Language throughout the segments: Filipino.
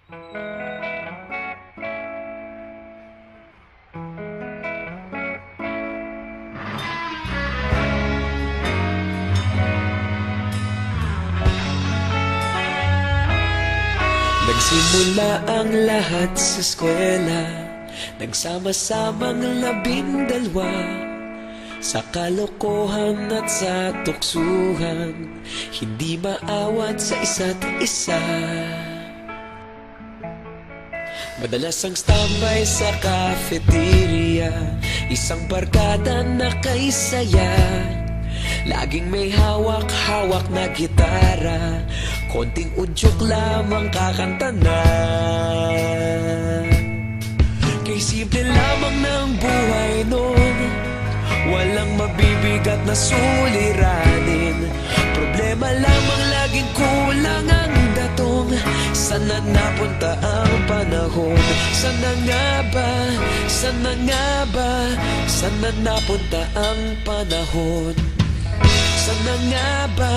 Nagsimula ang lahat sa eskwela, nagsama-samang 12 sa kalokohan at sa tuksuhan, hindi maawat sa isa't isa. Madalas ang standby sa cafeteria, isang barkada na kay saya. Laging may hawak-hawak na gitara, konting udyok lamang kakanta na. Kay simple lamang ng buhay nun, walang mabibigat na suliranin. Problema lamang laging kulang ang datong. Sana napunta ang panahon? Sana nga ba? Sana nga ba? Sana napunta ang panahon? Sana nga ba?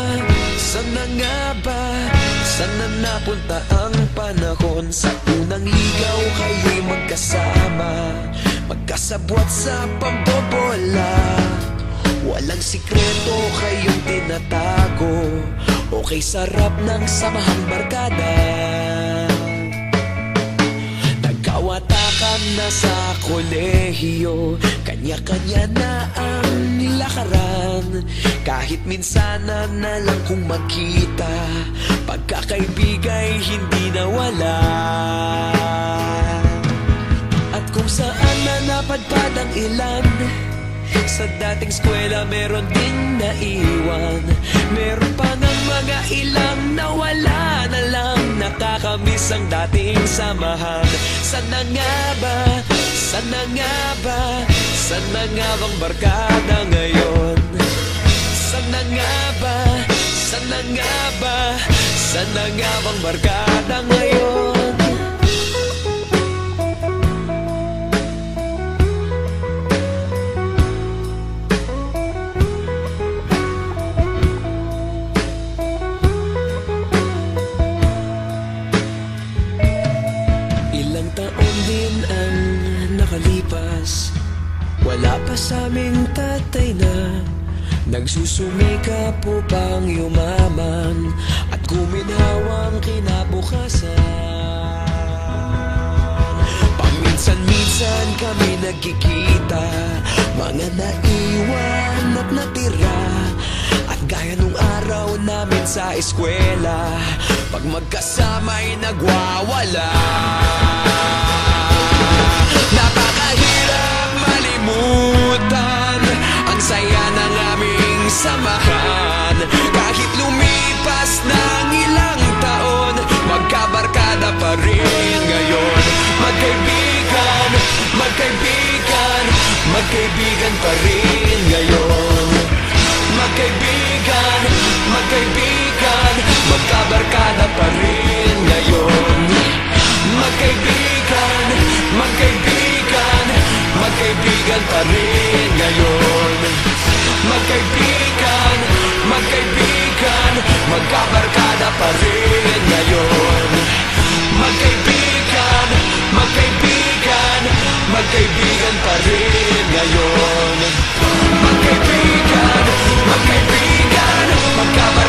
Sana nga ba? Sana napunta ang panahon? Sa unang ligaw kayo'y magkasama, magkasabwat sa pambobola. Walang sikreto kayong tinatago, okay sarap ng samahang barkada. Nagkawatakan na sa kolehiyo, kanya-kanya na ang nilakaran. Kahit minsan na lang kung magkita, pagkakaibigay hindi nawala. At kung saan na napadpad ang ilan, sa dating eskwela meron ding naiwan. Meron pa ng mga ilang nawala na lang, nakakamiss ang dating samahan. Sana nga ba? Sana nga ba? Sana nga bang barkada ngayon? Sana nga ba? Sana nga ba? Sana nga bang barkada ngayon? Ilang taon din ang nakalipas, wala pa sa aming tatay na nagsusumikap upang yumaman at guminhawang kinabukasan. Paminsan-minsan kami nagkikita, mga naiwan at natira. At gaya nung araw namin sa eskwela, pag magkasama'y nagwawala. Napakahirap malimutan ang saya ng aming samahan. Kahit lumipas ng ilang taon, magkabarkada pa rin ngayon. Magkaibigan, magkaibigan, magkaibigan pa rin ngayon. Magkaibigan, magkaibigan, magkabarkada pa rin ngayon. Magkaibigan, magkaibigan, magkaibigan pa rin ngayon. Magkaibigan, magkaibigan, magkabarkada pa rin ngayon. Magkaibigan, magkaibigan, magkaibigan pa rin ngayon. Magkaibigan, magkaibigan, magkabarkada